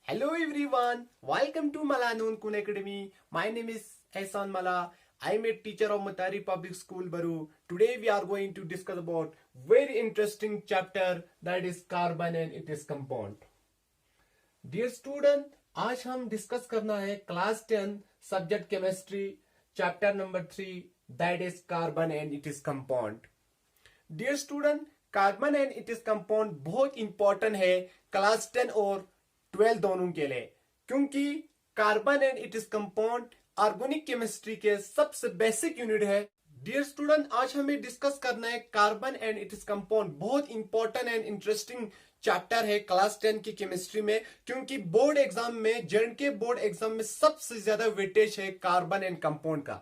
Hello everyone, welcome to Mala Noon Kun Academy. My name is Ehsan Mala. I am a teacher of Matari Public School, Baru. Today we are going to discuss about very interesting chapter that is carbon and its compound. Dear student, आज हम discuss करना है class 10 subject chemistry chapter number 3 that is carbon and it is compound. Dear student, carbon and it is compound बहुत important है class 10 और 12 दोनों के लिए, क्योंकि carbon and it is compound organic chemistry के सबसे बेसिक यूनिट है. डियर स्टूडेंट, आज हमें डिस्कस करना है carbon and it is compound. बहुत इंपॉर्टेंट एंड इंटरेस्टिंग चैप्टर है क्लास 10 की केमिस्ट्री में, क्योंकि बोर्ड एग्जाम में के बोर्ड एग्जाम में सबसे ज्यादा वेटेज है कार्बन एंड कंपाउंड का.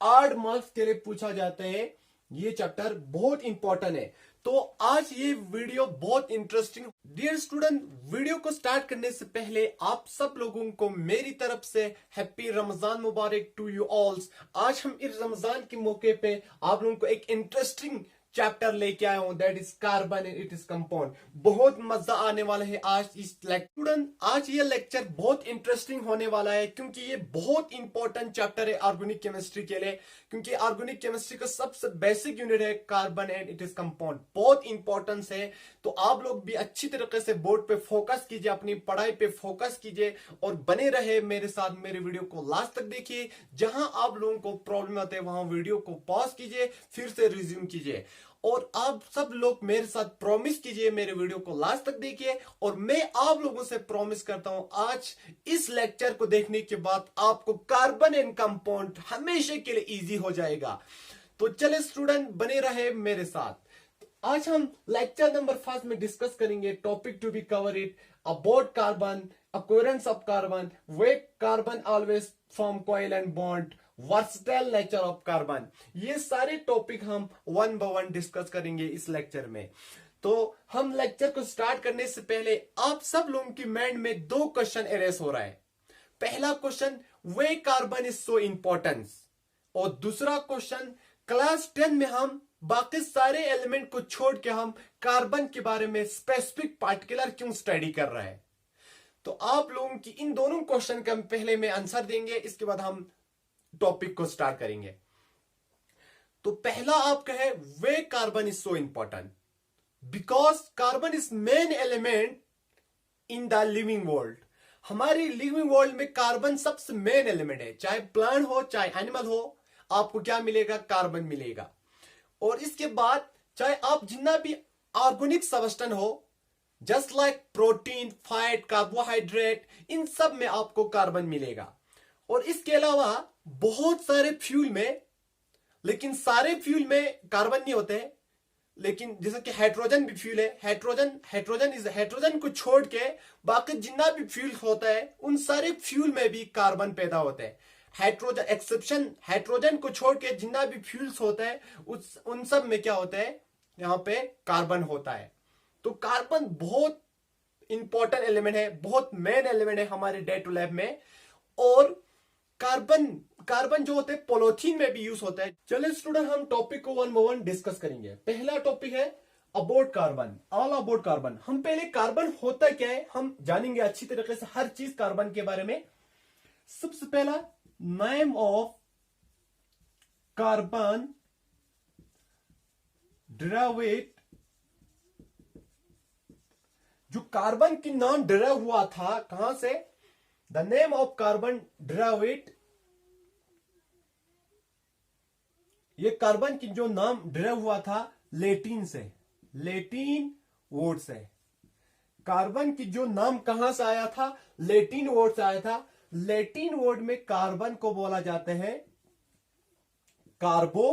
8 मार्क्स के लिए पूछा जाता है. ये चैप्टर बहुत इंपॉर्टेंट है, तो आज ये वीडियो बहुत इंटरेस्टिंग. डियर स्टूडेंट, वीडियो को स्टार्ट करने से पहले आप सब लोगों को मेरी तरफ से हैप्पी रमजान मुबारक टू यू ऑल. आज हम इस रमजान के मौके पे आप लोगों को एक इंटरेस्टिंग चैप्टर लेके आया हूं, that is carbon and it is compound. बहुत मजा आने वाला है आज इस लेक्चर. स्टूडेंट, आज ये लेक्चर बहुत इंटरेस्टिंग होने वाला है, क्योंकि ये बहुत इंपॉर्टेंट चैप्टर है ऑर्गेनिक केमिस्ट्री के लिए, क्योंकि ऑर्गेनिक केमिस्ट्री का सबसे बेसिक यूनिट है carbon and it is compound. बहुत इंपॉर्टेंस है, तो आप लोग भी अच्छी तरीके से बोर्ड पे फोकस कीजिए, अपनी पढ़ाई पे फोकस कीजिए और बने रहे मेरे साथ. मेरे वीडियो को लास्ट तक देखिए. जहां आप लोगों को प्रॉब्लम आते हैं वहां वीडियो को पॉज कीजिए, फिर से रिज्यूम कीजिए. और आप सब लोग मेरे साथ प्रॉमिस कीजिए, मेरे वीडियो को लास्ट तक देखिए, और मैं आप लोगों से प्रॉमिस करता हूं आज इस लेक्चर को देखने के बाद आपको कार्बन एंड कंपाउंड हमेशा के लिए इजी हो जाएगा. तो चले स्टूडेंट, बने रहे मेरे साथ. आज हम लेक्चर नंबर 5 में डिस्कस करेंगे topic to be cover it about carbon, occurrence of carbon, where carbon always form coil and bond, versatile nature of carbon. ये सारे टॉपिक हम वन बाय वन डिस्कस करेंगे इस लेक्चर में. तो हम लेक्चर को स्टार्ट करने से पहले आप सब लोगों की माइंड में 2 क्वेश्चन एरेस हो रहा है. पहला question, way carbon is so importance, और दूसरा क्वेश्चन, क्लास 10 में हम बाकी सारे एलिमेंट को छोड़ के हम कार्बन के बारे में स्पेसिफिक पार्टिकुलर क्यों स्टडी कर रहे हैं. तो आप लोगों की इन दोनों क्वेश्चन का पहले में आंसर देंगे, इसके बाद हम टॉपिक को स्टार्ट करेंगे. तो पहला आपका है, why carbon is so important because carbon is main element in the living world. हमारी लिविंग वर्ल्ड में कार्बन सबसे मेन एलिमेंट है. चाहे प्लांट हो चाहे एनिमल हो, आपको क्या मिलेगा? कार्बन मिलेगा. और इसके बाद चाहे आप जितना भी ऑर्गेनिक सब्सटेंस हो, just like protein, fat, carbohydrate, इन सब में आपको कार्बन मिलेगा. और इसके अलावा बहुत सारे फ्यूल में, लेकिन सारे फ्यूल में कार्बन नहीं होते हैं, लेकिन जैसे कि हाइड्रोजन भी फ्यूल है. हाइड्रोजन को छोड़ के बाकी जितना भी फ्यूल होता है उन सारे फ्यूल में भी कार्बन पैदा होते हैं. हाइड्रोजन एक्सेप्शन, हाइड्रोजन को छोड़ के जितना भी फ्यूल्स होता है उन सब में क्या होता है? यहाँ पे कार्बन होता है. तो कार्बन बहुत इंपॉर्टेंट एलिमेंट है, बहुत मेन एलिमेंट है हमारे डे टू लाइफ में. और कार्बन जो होते हैं पॉलीथीन में भी यूज होता है. चलिए स्टूडेंट, हम टॉपिक को वन बाय वन डिस्कस करेंगे. पहला टॉपिक है about carbon, all about carbon. हम पहले कार्बन होता क्या है हम जानेंगे अच्छी तरीके से, हर चीज कार्बन के बारे में. सबसे पहला, नेम ऑफ कार्बन डेरिवेट. जो कार्बन की नाम डेराइव हुआ था कहां से? The name of carbon derived. ये कार्बन की जो नाम डेराइव हुआ था लैटिन से, लैटिन वर्ड से. कार्बन की जो नाम कहां से आया था? लैटिन वर्ड से आया था. लैटिन वर्ड में कार्बन को बोला जाते हैं कार्बो.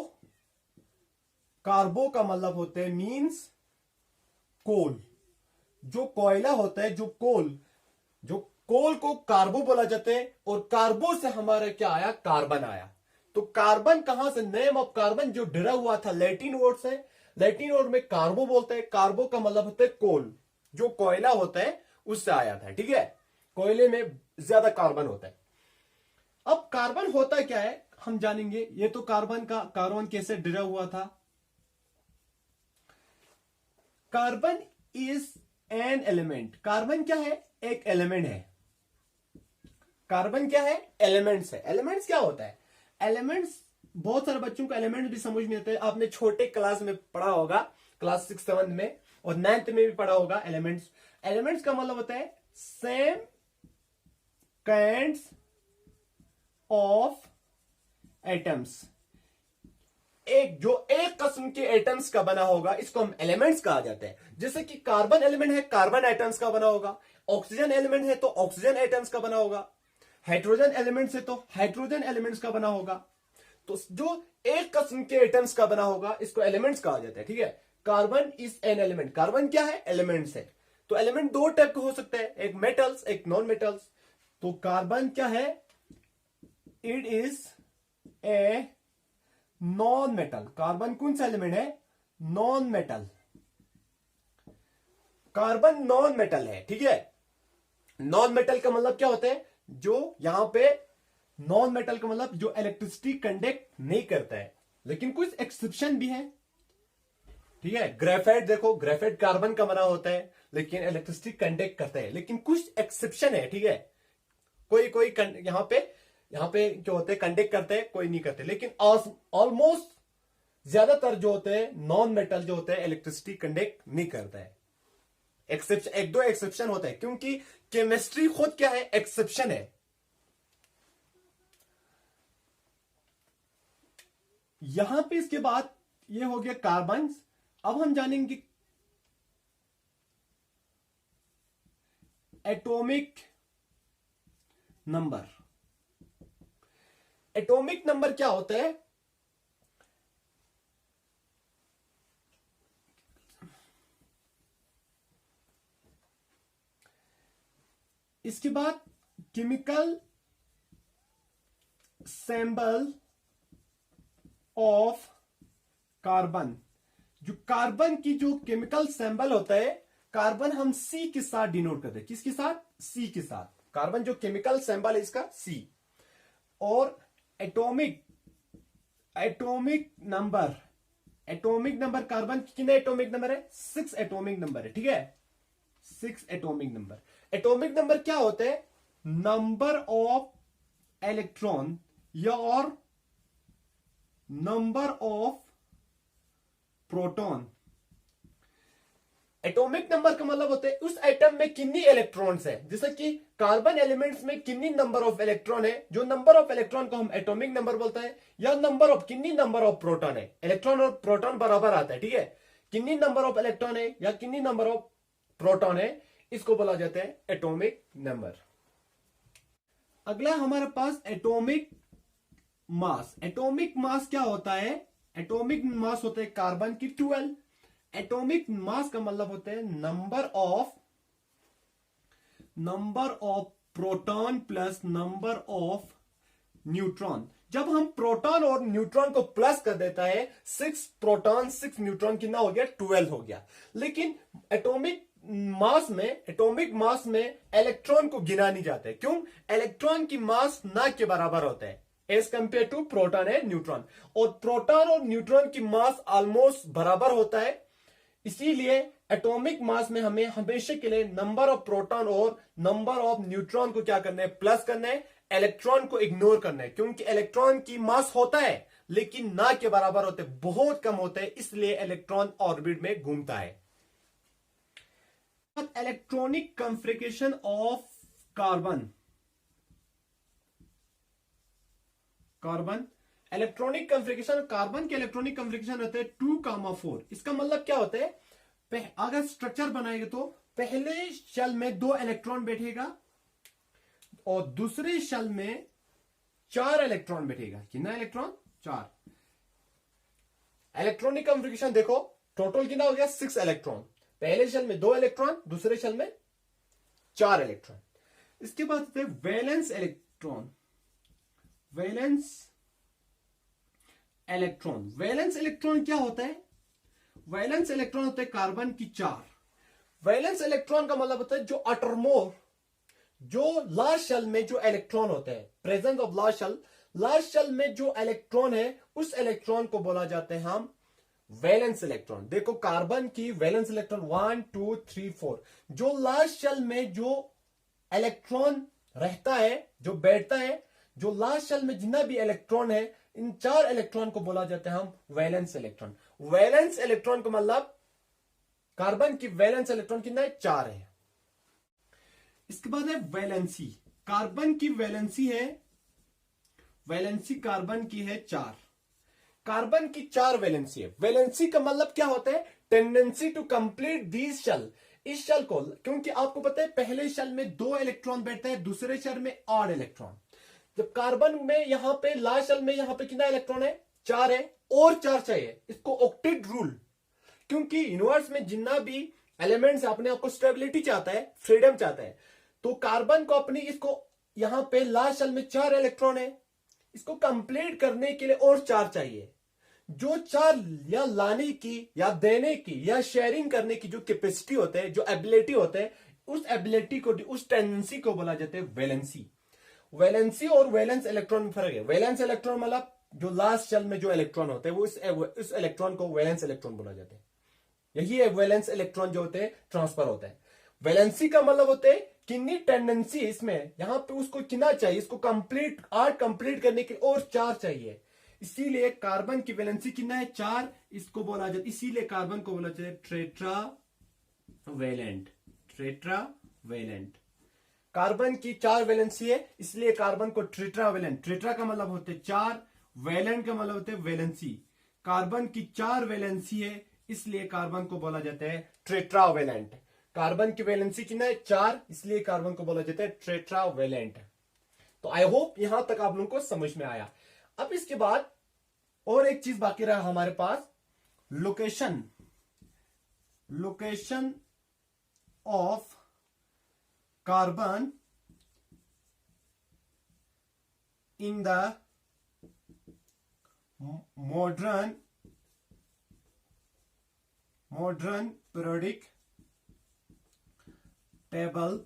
कार्बो का मतलब होते हैं मीन्स कोल. जो कोयला होता है, जो कोल को कार्बो बोला जाता है, और कार्बो से हमारा क्या आया? कार्बन आया. तो कार्बन कहां से? नेम ऑफ कार्बन जो डेराइव हुआ था लैटिन वर्ड से. लैटिन वर्ड में कार्बो बोलते हैं. कार्बो का मतलब होता है कोल, जो कोयला होता है उससे आया था. ठीक है, कोयले में ज्यादा कार्बन होता है. अब कार्बन होता क्या है हम जानेंगे. ये तो कार्बन कैसे डेराइव हुआ था. Carbon is an element. Carbon क्या है? एक एलिमेंट है. कार्बन क्या है? एलिमेंट्स है। एलिमेंट्स क्या होता है? एलिमेंट्स, बहुत सारे बच्चों को एलिमेंट्स भी समझ नहीं आते। आपने छोटे क्लास में पढ़ा होगा, क्लास 6-7 में और 9th में भी पढ़ा होगा एलिमेंट्स। एलिमेंट्स का मतलब होता है सेम काइंड्स ऑफ एटम्स। एक किस्म के एटम्स का बना होगा, इसको हम एलिमेंट्स कहा जाता है। जैसे कि कार्बन एलिमेंट है, कार्बन एटम्स का बना होगा। ऑक्सीजन एलिमेंट है तो ऑक्सीजन एटम्स का बना होगा। हाइड्रोजन एलिमेंट्स है तो हाइड्रोजन एलिमेंट्स का बना होगा। तो जो एक किस्म के एटम्स का बना होगा इसको एलिमेंट्स कहा जाता है। ठीक है, carbon is an element. Carbon क्या है? एलिमेंट्स है। तो एलिमेंट दो टाइप के हो सकते हैं, एक मेटल्स, एक नॉन मेटल्स। तो कार्बन क्या है? It is a non metal. Carbon कौन सा एलिमेंट है? Non metal. Carbon non metal है। ठीक है, नॉन मेटल का मतलब क्या होता है? जो यहां पे नॉन मेटल का मतलब जो इलेक्ट्रिसिटी कंडक्ट नहीं करता है। लेकिन कुछ एक्सेप्शन भी है। ठीक है, ग्रेफाइट देखो, ग्रेफाइट कार्बन का बना होता है लेकिन इलेक्ट्रिसिटी कंडक्ट करता है। लेकिन कुछ एक्सेप्शन है। ठीक है, कोई कोई यहां पे जो होते हैं कंडक्ट करते हैं, कोई नहीं करते। लेकिन ऑलमोस्ट ज्यादातर जो होते हैं नॉन मेटल जो होते हैं इलेक्ट्रिसिटी कंडक्ट नहीं करता है। एक्सेप्शन, एक दो एक्सेप्शन होता है, क्योंकि केमिस्ट्री खुद क्या है? एक्सेप्शन है। यहां पे इसके बाद ये हो गया कार्बन। अब हम जानेंगे एटॉमिक नंबर। एटॉमिक नंबर क्या होता है? इसके बाद केमिकल सिंबल ऑफ कार्बन। जो कार्बन की जो केमिकल सिंबल होता है, कार्बन हम सी के साथ डिनोट करते हैं। किसके साथ? सी के साथ। कार्बन जो केमिकल सिंबल है इसका सी। और atomic number, atomic number carbon कितने एटॉमिक नंबर है? 6 एटॉमिक नंबर है। ठीक है, 6 एटॉमिक नंबर। एटॉमिक नंबर क्या होते हैं? नंबर ऑफ इलेक्ट्रॉन या और number of proton. Atomic number का मतलब होता है उस एटम में कितनी इलेक्ट्रॉन्स है। जैसे कि कार्बन एलिमेंट्स में कितनी नंबर ऑफ इलेक्ट्रॉन है, जो नंबर ऑफ इलेक्ट्रॉन को हम एटॉमिक नंबर बोलते हैं। या कितनी नंबर ऑफ प्रोटॉन है। इलेक्ट्रॉन और प्रोटॉन बराबर आता है। ठीक है, कितनी नंबर ऑफ इलेक्ट्रॉन है या कितनी नंबर ऑफ प्रोटॉन है, इसको बोला जाता है एटॉमिक नंबर। अगला हमारे पास एटॉमिक मास। एटॉमिक मास क्या होता है? एटॉमिक मास होता है कार्बन की 12। एटॉमिक मास का मतलब होता है number of proton plus number of neutron. जब हम प्रोटॉन और न्यूट्रॉन को प्लस कर देता है, 6 प्रोटॉन 6 न्यूट्रॉन कितना हो गया? 12 हो गया। लेकिन एटॉमिक मास में इलेक्ट्रॉन को गिना नहीं जाता है। क्यों? इलेक्ट्रॉन की मास ना के बराबर होता है as compare to proton and neutron. और प्रोटॉन और न्यूट्रॉन की मास ऑलमोस्ट बराबर होता है। इसीलिए एटॉमिक मास में हमें हमेशा के लिए नंबर ऑफ प्रोटॉन और नंबर ऑफ न्यूट्रॉन को क्या करना है? प्लस करना है। इलेक्ट्रॉन को इग्नोर करना है, क्योंकि इलेक्ट्रॉन की मास होता है लेकिन ना के बराबर होते, बहुत कम होते हैं। इसलिए इलेक्ट्रॉन ऑर्बिट में घूमता है। Electronic configuration of carbon. Electronic configuration carbon के इलेक्ट्रॉनिक कॉन्फ़िगरेशन होते हैं 2,4। इसका मतलब क्या होता है? अगर स्ट्रक्चर बनाएंगे तो पहले शेल में 2 इलेक्ट्रॉन बैठेगा और दूसरे शेल में 4 इलेक्ट्रॉन बैठेगा। कितना इलेक्ट्रॉन? 4। इलेक्ट्रॉनिक कॉन्फ़िगरेशन देखो, टोटल कितना हो गया? 6 इलेक्ट्रॉन। पहले शेल में 2 इलेक्ट्रॉन, दूसरे शेल में 4 इलेक्ट्रॉन। इसके बाद होते हैं वैलेंस इलेक्ट्रॉन। वैलेंस इलेक्ट्रॉन क्या होता है? वैलेंस इलेक्ट्रॉन होते हैं कार्बन की 4। वैलेंस इलेक्ट्रॉन का मतलब होता है जो अटरमोर, जो लास्ट शेल में जो इलेक्ट्रॉन होते हैं, प्रेजेंस ऑफ लास्ट शेल में जो इलेक्ट्रॉन है, उस इलेक्ट्रॉन को बोला जाते हैं हम वैलेंस इलेक्ट्रॉन। देखो कार्बन की वैलेंस इलेक्ट्रॉन 1 2 3 4। जो लास्ट शेल में जो इलेक्ट्रॉन रहता है, जो बैठता है, जो लास्ट शेल में जितना भी इलेक्ट्रॉन है, इन 4 इलेक्ट्रॉन को बोला जाता है हम वैलेंस इलेक्ट्रॉन। वैलेंस इलेक्ट्रॉन को मतलब कार्बन की वैलेंस इलेक्ट्रॉन कितना है, 4 है। इसके बाद है वैलेंसी। कार्बन की वैलेंसी है, वैलेंसी कार्बन की है 4। कार्बन की 4 वैलेंसी है। वैलेंसी का मतलब क्या होता है, tendency to complete this shell. इस शेल को, क्योंकि आपको पता है पहले शेल में 2 इलेक्ट्रॉन बैठता है, दूसरे शेल में 8 इलेक्ट्रॉन। जब कार्बन में यहां पे लास्ट शेल में यहां पे कितना इलेक्ट्रॉन है, 4 है, और 4 चाहिए। इसको ऑक्टेट रूल, क्योंकि यूनिवर्स में जितना भी एलिमेंट्स अपने आपको स्टेबिलिटी चाहता है, फ्रीडम चाहता है, तो कार्बन को अपनी इसको यहां पे लास्ट शेल में 4 इलेक्ट्रॉन है, इसको कंप्लीट करने के लिए और 4 चाहिए। जो 4 या लाने की या देने की या शेयरिंग करने की जो कैपेसिटी होते हैं, जो एबिलिटी होते हैं, उस एबिलिटी को, उस टेंडेंसी को बोला जाता है वैलेंसी। वैलेंसी और वैलेंस इलेक्ट्रॉन में फर्क है। वैलेंस इलेक्ट्रॉन मतलब जो लास्ट शेल में जो इलेक्ट्रॉन होते हैं, वो इस इलेक्ट्रॉन को वैलेंस इलेक्ट्रॉन बोला जाता है। यही है वैलेंस इलेक्ट्रॉन जो होते हैं ट्रांसफर होता है। वैलेंसी का मतलब होता है कितनी टेंडेंसी इसमें, यहां पे उसको कितना चाहिए, इसको कंप्लीट 8 कंप्लीट करने के लिए और 4 चाहिए। इसीलिए कार्बन की वैलेंसी कितना है, 4। इसको बोला जाता है, इसीलिए कार्बन को बोला जाता है tetravalent. Tetravalent, carbon की 4 वैलेंसी है, इसलिए कार्बन को ट्रेट्रा वैलेंट। ट्रेट्रा का मतलब होते 4, वैलेंट का मतलब होते वैलेंसी। कार्बन की 4 वैलेंसी है, इसलिए कार्बन को बोला जाता है ट्रेट्रा वैलेंट। कार्बन की वैलेंसी कितना है, 4, इसलिए कार्बन को बोला जाता है ट्रेट्रा वैलेंट। तो आई होप यहां तक आप लोगों को समझ में आया। अब इसके बाद और एक चीज बाकी रहा हमारे पास, location. Location of carbon in the modern periodic table.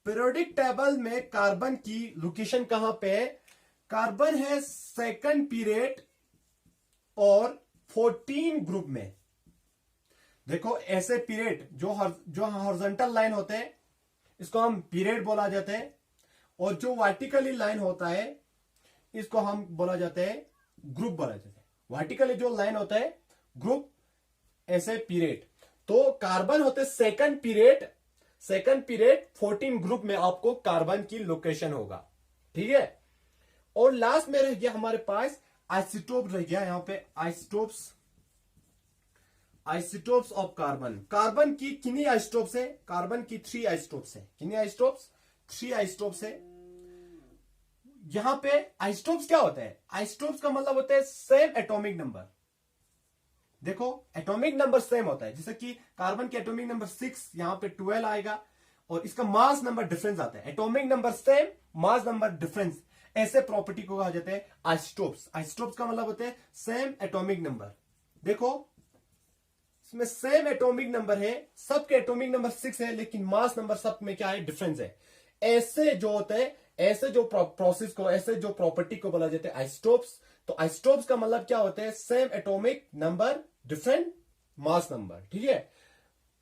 Periodic table में कार्बन की लोकेशन कहां पे है, कार्बन है सेकंड पीरियड और 14 ग्रुप में। देखो ऐसे पीरियड जो हॉरिजॉन्टल लाइन होते हैं, इसको हम पीरियड बोला जाता है, और जो वर्टिकली लाइन होता है, इसको हम बोला जाता है ग्रुप बोला जाता है। वर्टिकली जो लाइन होता है ग्रुप, ऐसे पीरियड। तो कार्बन होते सेकंड पीरियड 14 ग्रुप में आपको कार्बन की लोकेशन होगा, ठीक है। और लास्ट में रह गया हमारे पास आइसोटोप रह गया, यहां पे आइसोटोप्स ऑफ कार्बन। कार्बन की कितनी आइसोटोप्स है, कार्बन की 3 आइसोटोप्स है। कितनी आइसोटोप्स, 3 आइसोटोप्स है। यहां पे आइसोटोप्स क्या होता है, आइसोटोप्स का मतलब होता है सेम एटॉमिक नंबर। देखो एटॉमिक नंबर सेम होता है, जैसे कि कार्बन के एटॉमिक नंबर 6, यहां पे 12 आएगा, और इसका मास नंबर डिफरेंस आता है। Atomic number same, mass number difference, ऐसे प्रॉपर्टी को कहा जाता है आइसोटोप्स। आइसोटोप्स का मतलब होता है सेम एटॉमिक नंबर। देखो इसमें सेम एटॉमिक नंबर है, सबके एटॉमिक नंबर 6 है, लेकिन मास नंबर सब में क्या है, डिफरेंस है। ऐसे जो होते हैं, ऐसे जो प्रोसेस को, ऐसे जो प्रॉपर्टी को बोला जाता है आइसोटोप्स। तो आइसोटोप्स का मतलब क्या होता है, same atomic number, different mass number, ठीक है।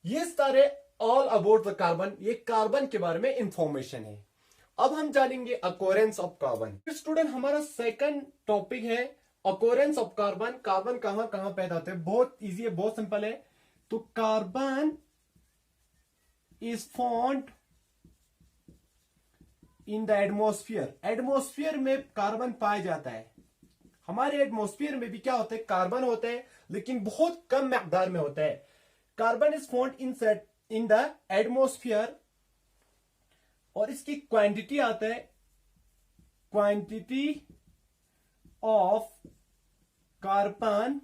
ये सारे ऑल अबाउट द कार्बन, ये कार्बन के बारे में इंफॉर्मेशन है। अब हम जानेंगे अकोरेंस ऑफ कार्बन। स्टूडेंट हमारा सेकंड टॉपिक है अकोरेंस ऑफ कार्बन। कार्बन कहां कहां पैदा होते हैं, बहुत इजी है, बहुत सिंपल है। तो carbon is found in the atmosphere. Atmosphere में कार्बन पाया जाता है। हमारे एटमोस्फियर में भी क्या होता है, कार्बन होते हैं, लेकिन बहुत कम मकदार में होता है। Carbon is found in the atmosphere, और इसकी क्वांटिटी आता है, quantity of carbon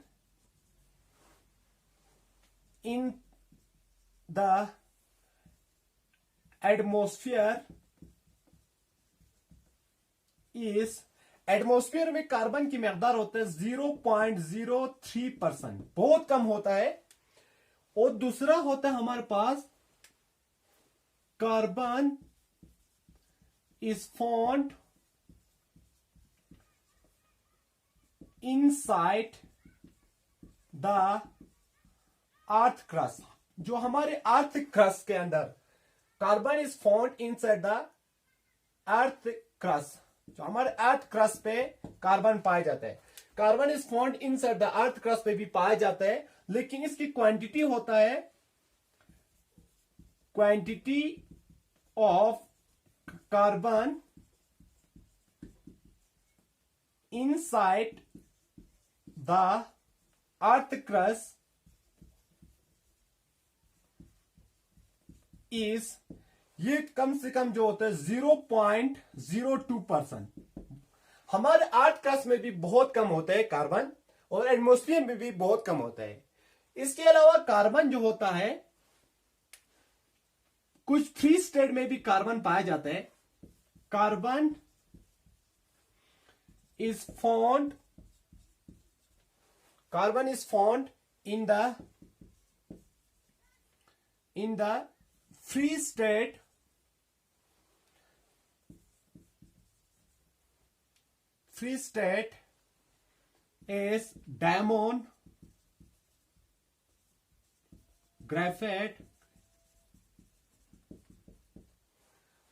in the atmosphere is, atmosphere में कार्बन की मकदार होता है 0.03%, बहुत कम होता है। और दूसरा होता है हमारे पास carbon is found inside the earth crust. जो हमारे अर्थ क्रस्ट के अंदर carbon is found inside the earth crust, जो हमारे अर्थ क्रस्ट पे कार्बन पाया जाता है। Carbon is found inside the earth crust पे भी पाया जाता है, लेकिन इसकी क्वांटिटी होता है quantity of carbon inside the earth crust is, ये कम से कम जो होता है 0.02%। हमारे अर्थ क्रस्ट में भी बहुत कम होता है कार्बन, और एटमॉस्फेयर में भी बहुत कम होता है। इसके अलावा कार्बन जो होता है, कुछ फ्री स्टेट में भी कार्बन पाया जाता है। Carbon is found in the free state is diamond, graphite,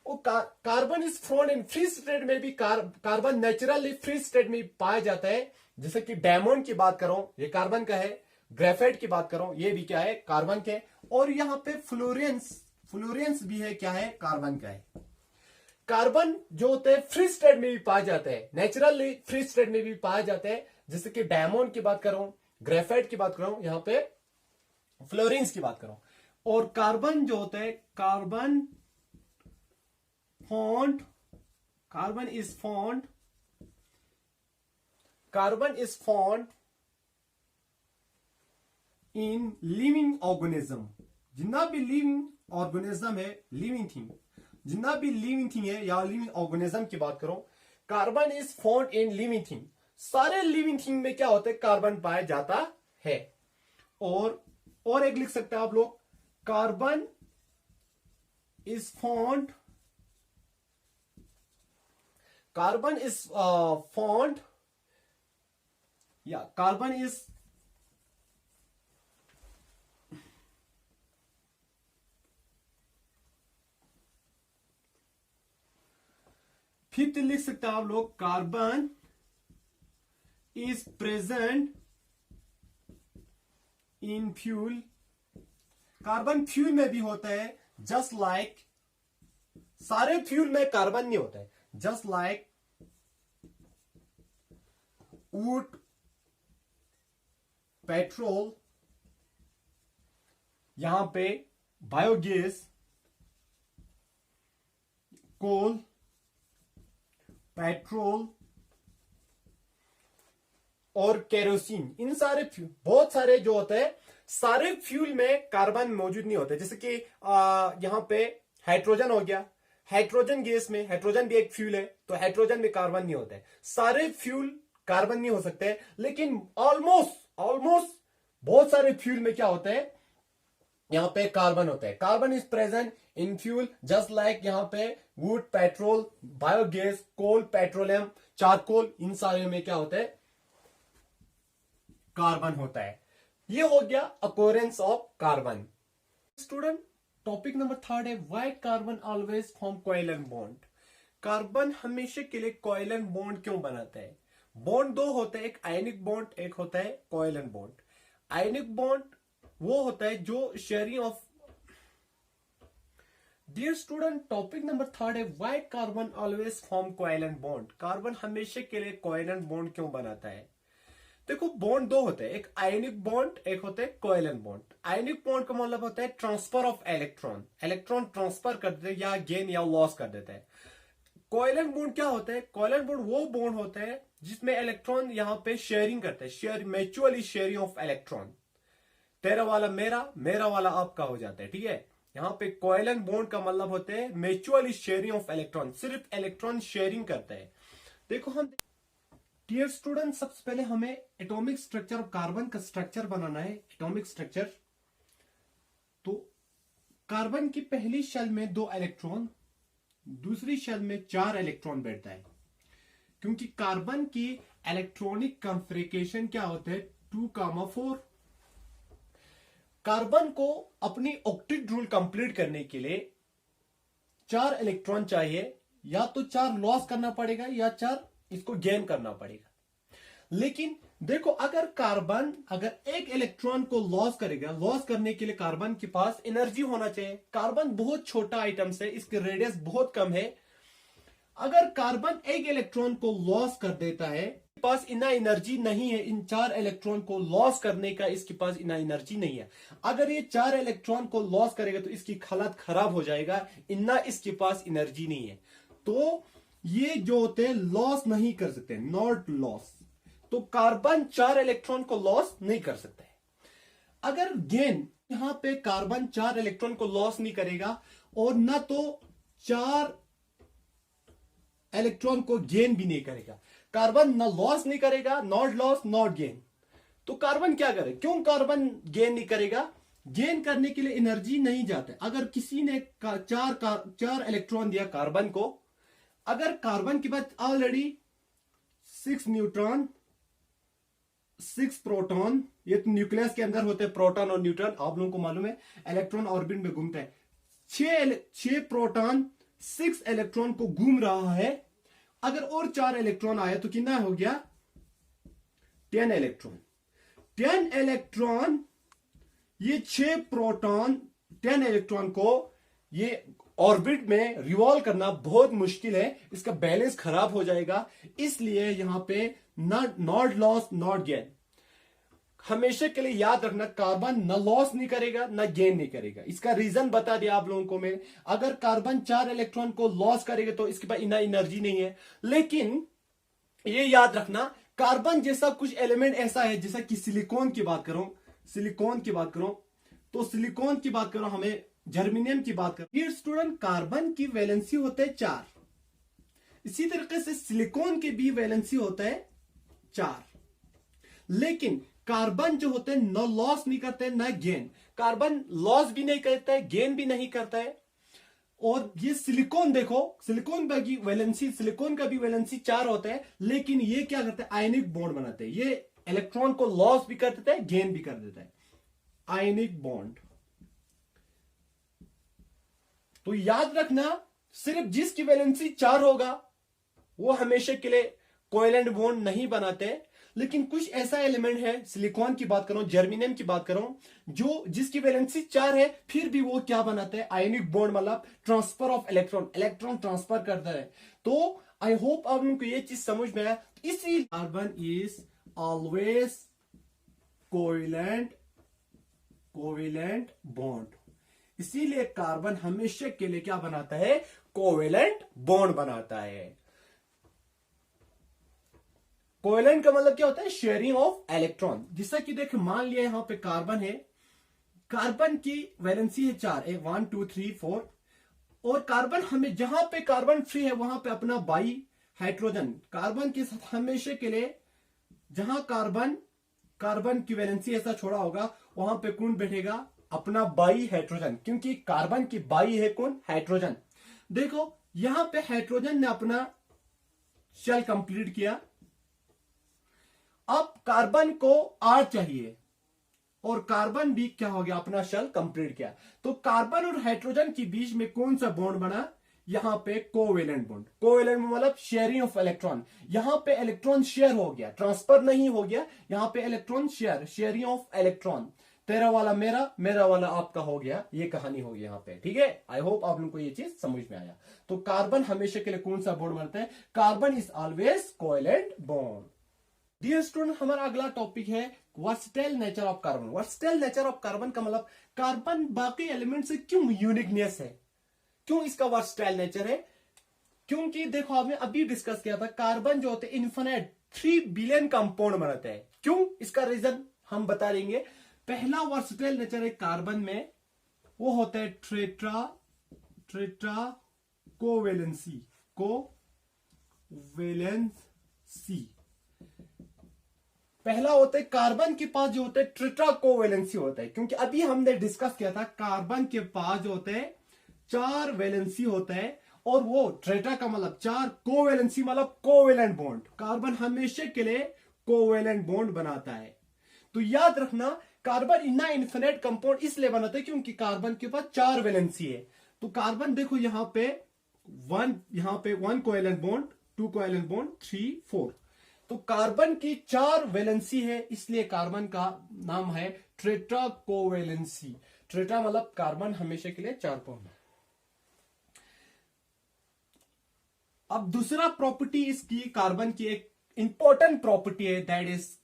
और carbon is found in free state में भी कार्बन नेचुरली फ्री स्टेट में पाया जाता है। जैसे कि डायमंड की बात करो, ये कार्बन का है। ग्रेफाइट की बात करो, ये भी क्या है, कार्बन के। और यहां पे फ्लोरेंस भी है, क्या है, कार्बन का है। कार्बन जो होते हैं फ्री स्टेट में भी पाया जाता है, नेचुरली फ्री स्टेट में भी पाया जाता है। जैसे कि डायमंड की बात करो, ग्रेफाइट की बात करो, यहां पे फ्लोरेंस की बात करो। और कार्बन जो होता है, carbon is found in living organism. जितना भी लिविंग ऑर्गेनिज्म है, जितना भी लिविंग थिंग है या लिविंग ऑर्गेनिज्म की बात करो, carbon is found in living thing. सारे लिविंग थिंग में क्या होता है, कार्बन पाया जाता है। और एक लिख सकते हैं आप लोग, कार्बन इज फाउंड या कार्बन इज फिफ्थ लिख सकते हैं आप लोग, carbon is present in fuel. Carbon fuel में भी होता है, जस्ट लाइक सारे फ्यूल में कार्बन नहीं होता है, जस्ट लाइक वुड, पेट्रोल, यहां पे बायोगैस, कोल, पेट्रोल और केरोसिन, इन सारे बहुत सारे जो होते हैं, सारे फ्यूल में कार्बन मौजूद नहीं होते। जैसे कि यहां पे हाइड्रोजन हो गया, हाइड्रोजन गैस में, हाइड्रोजन भी एक फ्यूल है, तो हाइड्रोजन में कार्बन नहीं होता है। सारे फ्यूल कार्बन नहीं हो सकते, लेकिन ऑलमोस्ट बहुत सारे फ्यूल में क्या होता है, यहां पे कार्बन होता है। Carbon is present in fuel just like यहां पे wood, petrol, biogas, coal, petroleum, charcoal, इन सारे में क्या होता है, कार्बन होता है। ये हो गया occurrence of carbon. Student, topic number 3 है, why carbon always form covalent bond. Carbon हमेशा के लिए कोवैलेंट बॉन्ड क्यों बनाता है? बॉन्ड दो होते हैं, एक आयनिक बॉन्ड, एक होता है कोवैलेंट बॉन्ड। आयनिक बॉन्ड वो होता है जो sharing of. Dear student, topic number 3 है, why carbon always form covalent bond. Carbon हमेशा के लिए कोवैलेंट बॉन्ड क्यों बनाता है? देखो, बॉन्ड दो होते हैं, एक आयनिक बॉन्ड, एक होता है कोवैलेंट बॉन्ड। आयनिक बॉन्ड का मतलब होता है transfer of electron, electron transfer कर देते हैं या गेन या लॉस कर देते हैं। कोवैलेंट बॉन्ड क्या होता है? कोवैलेंट बॉन्ड वो बॉन्ड होता है जिसमें इलेक्ट्रॉन यहां पे शेयरिंग करते हैं, म्यूचुअली शेयरिंग ऑफ इलेक्ट्रॉन। तेरा वाला मेरा, मेरा वाला आपका हो जाता है, ठीक है। यहां पे कोवैलेंट बॉन्ड का मतलब होते हैं म्यूचुअली शेयरिंग ऑफ इलेक्ट्रॉन, सिर्फ इलेक्ट्रॉन शेयरिंग करते हैं। देखो हम, डियर स्टूडेंट, सबसे पहले हमें एटॉमिक स्ट्रक्चर ऑफ कार्बन का स्ट्रक्चर बनाना है, एटॉमिक स्ट्रक्चर। तो कार्बन की पहली शेल में 2 इलेक्ट्रॉन, दूसरी शेल में 4 इलेक्ट्रॉन बैठता है, क्योंकि कार्बन की इलेक्ट्रॉनिक कॉन्फ़िगरेशन क्या होता है, 2,4। कार्बन को अपनी ऑक्टेट रूल कंप्लीट करने के लिए 4 इलेक्ट्रॉन चाहिए, या तो चार्ज लॉस करना पड़ेगा या चार्ज इसको गेन करना पड़ेगा। लेकिन देखो, अगर कार्बन अगर एक इलेक्ट्रॉन को लॉस करेगा, लॉस करने के लिए कार्बन के पास एनर्जी होना चाहिए। कार्बन बहुत छोटा आइटम है, इसके रेडियस बहुत कम है। अगर कार्बन एक इलेक्ट्रॉन को लॉस कर देता है, इसके पास इतना एनर्जी नहीं है इन 4 इलेक्ट्रॉन को लॉस करने का, इसके पास इतना एनर्जी नहीं है। अगर ये 4 इलेक्ट्रॉन को लॉस करेगा तो इसकी हालत खराब हो जाएगा, इतना इसके पास एनर्जी नहीं है। तो ये जो होते हैं लॉस नहीं कर सकते, नॉट लॉस। तो कार्बन 4 इलेक्ट्रॉन को लॉस नहीं कर सकते। अगर गेन, यहां पे कार्बन 4 इलेक्ट्रॉन को लॉस नहीं करेगा और ना तो 4 इलेक्ट्रॉन को गेन भी नहीं करेगा। कार्बन ना लॉस नहीं करेगा, नॉट लॉस नॉट गेन। तो कार्बन क्या करे? क्यों कार्बन गेन नहीं करेगा? गेन करने के लिए एनर्जी नहीं जाता। अगर किसी ने 4 इलेक्ट्रॉन दिया कार्बन को, अगर कार्बन के पास ऑलरेडी 6 न्यूट्रॉन 6 प्रोटॉन, ये तो न्यूक्लियस के अंदर होते हैं प्रोटॉन और न्यूट्रॉन, आप लोगों को मालूम है, इलेक्ट्रॉन ऑर्बिट में घूमता है। 6 प्रोटॉन 6 इलेक्ट्रॉन को घूम रहा है। अगर और 4 इलेक्ट्रॉन आया तो कितना हो गया? 10 इलेक्ट्रॉन। 10 इलेक्ट्रॉन, ये 6 प्रोटॉन 10 इलेक्ट्रॉन को ये ऑर्बिट में रिवॉल्व करना बहुत मुश्किल है, इसका बैलेंस खराब हो जाएगा। इसलिए यहां पे नॉट लॉस नॉट गेन। हमेशा के लिए याद रखना, कार्बन न लॉस नहीं करेगा न गेन नहीं करेगा। इसका रीजन बता दिया आप लोगों को मैं। अगर कार्बन 4 इलेक्ट्रॉन को लॉस करेगा तो इसके पास इतना एनर्जी नहीं है। लेकिन ये याद रखना, कार्बन जैसा कुछ एलिमेंट ऐसा है, जैसा कि सिलिकॉन की बात करो, तो सिलिकॉन की बात करो, हमें जर्मेनियम की बात करो। डियर स्टूडेंट, कार्बन की वैलेंसी होते है 4। इसी तरीके से सिलिकॉन की भी वैलेंसी होता है 4। लेकिन कार्बन जो होते हैं न लॉस नहीं करते न गेन। कार्बन लॉस भी नहीं करता है, गेन भी नहीं करता है। और ये सिलिकॉन देखो, सिलिकॉन का भी वैलेंसी 4 होता है। लेकिन ये क्या करते हैं? आयनिक बॉन्ड बनाते हैं। ये इलेक्ट्रॉन को लॉस भी कर देता है, गेन भी कर देता है, आयनिक बॉन्ड। तो याद रखना, सिर्फ जिसकी वैलेंसी 4 होगा वो हमेशा के लिए कोवेलेंट बॉन्ड नहीं बनाते। लेकिन कुछ ऐसा एलिमेंट है, सिलिकॉन की बात करूं, जर्मेनियम की बात करूं, जो जिसकी वैलेंसी 4 है, फिर भी वो क्या बनाते हैं? आयनिक बॉन्ड, मतलब ट्रांसफर ऑफ इलेक्ट्रॉन ट्रांसफर करता है। तो आई होप आप लोगों को ये चीज समझ में आया। इसी carbon is always covalent bond. इसीलिए कार्बन हमेशा के लिए क्या बनाता है? कोवेलेंट बॉन्ड बनाता है। कोवेलेंट का मतलब क्या होता है? Sharing of electron. जैसा कि देख, मान लिया यहां पे कार्बन है, कार्बन की वैलेंसी है 4, 1 2 3 4। और कार्बन, हमें जहां पे कार्बन फ्री है वहां पे अपना बाई हाइड्रोजन, कार्बन के साथ हमेशा के लिए, जहां कार्बन की वैलेंसी ऐसा छोड़ा होगा वहां पे कौन बैठेगा? अपना बाई हाइड्रोजन, क्योंकि कार्बन की बाई है कौन? हाइड्रोजन। देखो यहां पे हाइड्रोजन ने अपना शेल कंप्लीट किया। अब कार्बन को R चाहिए और कार्बन भी क्या हो गया? अपना शेल कंप्लीट किया। तो कार्बन और हाइड्रोजन के बीच में कौन सा बॉन्ड बना? यहां पे कोवेलेंट बॉन्ड। कोवेलेंट मतलब शेयरिंग ऑफ इलेक्ट्रॉन। यहां पे इलेक्ट्रॉन शेयर हो गया, ट्रांसफर नहीं हो गया। यहां पे इलेक्ट्रॉन शेयरिंग ऑफ इलेक्ट्रॉन, तेरा वाला मेरा वाला आपका हो गया। ये कहानी होगी यहां पे, ठीक है। आई होप आप लोगों को ये चीज समझ में आया। तो कार्बन हमेशा के लिए कौन सा बॉन्ड बनता है? Carbon is always covalent bond. Dear student, हमारा अगला टॉपिक है versatile nature of carbon. Versatile nature of carbon का मतलब कार्बन बाकी एलिमेंट से क्यों यूनिकनेस है, क्यों इसका वर्सटाइल नेचर है? क्योंकि देखो, आपने अभी डिस्कस किया था, कार्बन जो होते हैं इन्फिनिट 3 बिलियन कंपाउंड बनाते हैं। क्यों? इसका रीजन हम बता देंगे। पहला वर्सटाइल नेचर है कार्बन में, वो होता है ट्रेट्रा कोवेलेंसी। पहला होता है कार्बन के पास जो होता है ट्रेट्रा कोवेलेंसी होता है। क्योंकि अभी हमने डिस्कस किया था, कार्बन के पास जो होते हैं 4 वैलेंसी होता है, और वो ट्रेट्रा का मतलब 4, कोवेलेंसी मतलब कोवेलेंट बॉन्ड। कार्बन हमेशा के लिए कोवेलेंट बॉन्ड बनाता है। तो याद रखना, कार्बन इतना इन्फिनिट कंपाउंड इसलिए बनाता है क्योंकि कार्बन के पास 4 वैलेंसी है। तो कार्बन देखो यहां पे वन, यहां पे 1 कोवेलेंट बॉन्ड, 2 कोवेलेंट बॉन्ड, 3, 4। तो कार्बन की 4 वैलेंसी है, इसलिए कार्बन का नाम है ट्रेट्रा कोवेलेंसी। ट्रेट्रा मतलब कार्बन हमेशा के लिए 4 बॉन्ड। अब दूसरा प्रॉपर्टी इसकी कार्बन की एक इंपॉर्टेंट प्रॉपर्टी है, that is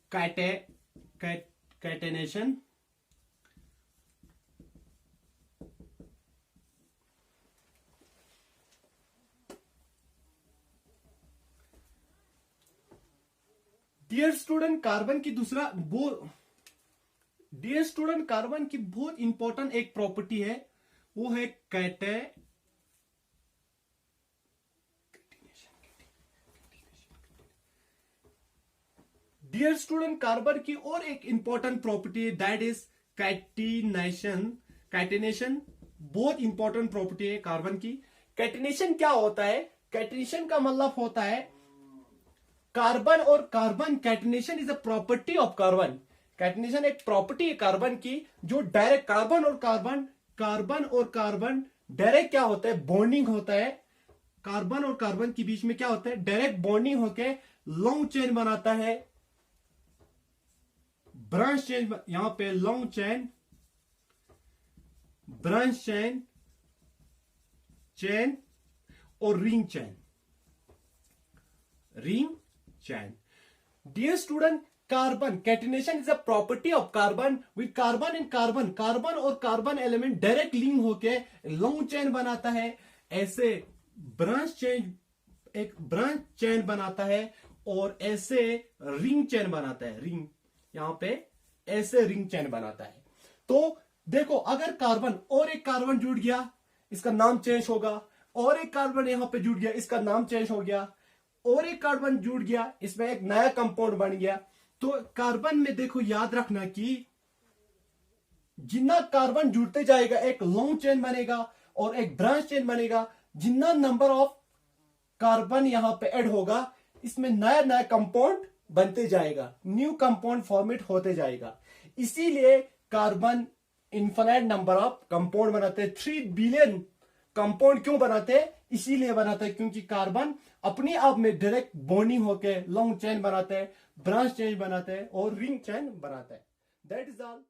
catenation. Dear student, carbon की डियर स्टूडेंट, कार्बन की बहुत इंपॉर्टेंट एक प्रॉपर्टी है, वो है डियर स्टूडेंट, कार्बन की और एक इंपॉर्टेंट प्रॉपर्टी है, दैट इज कैटिनेशन। कैटिनेशन बहुत इंपॉर्टेंट प्रॉपर्टी है कार्बन की। कैटिनेशन क्या होता है? कैटिनेशन का मतलब होता है कार्बन और carbon. Catenation is a property of carbon. Catenation एक प्रॉपर्टी है कार्बन की, जो डायरेक्ट कार्बन और कार्बन डायरेक्ट क्या होता है? बॉन्डिंग होता है। कार्बन और कार्बन के बीच में क्या होता है? डायरेक्ट बॉन्डिंग होके लॉन्ग चेन बनाता है, ब्रांच चेन। यहां पे लॉन्ग चेन, ब्रांच चेन और ring chain. Dear student, carbon catenation is a property of carbon with carbon and carbon और कार्बन एलिमेंट डायरेक्ट लिंक होके लॉन्ग चेन बनाता है। ऐसे एक ब्रांच चेन बनाता है और ऐसे रिंग चेन बनाता है। रिंग, यहां पे ऐसे रिंग चेन बनाता है। तो देखो, अगर कार्बन और एक कार्बन जुड़ गया, इसका नाम चेंज होगा। और एक कार्बन यहां पे जुड़ गया, इसका नाम चेंज हो गया। और एक कार्बन जुड़ गया, इसमें एक नया कंपाउंड बन गया। तो कार्बन में देखो, याद रखना कि जितना कार्बन जुड़ते जाएगा एक लॉन्ग चेन बनेगा और एक ब्रांच चेन बनेगा। जितना नंबर ऑफ कार्बन यहां पे ऐड होगा, इसमें नया नया कंपाउंड बनते जाएगा, न्यू कंपाउंड फॉर्मेट होते जाएगा। इसीलिए carbon infinite number of compound बनाते हैं। 3 बिलियन कंपाउंड क्यों बनाते हैं? इसीलिए बनाते हैं क्योंकि कार्बन अपने आप में डायरेक्ट बॉन्डिंग होकर लॉन्ग चेन बनाते हैं, ब्रांच चेन बनाते हैं और रिंग चेन बनाते हैं। That is all.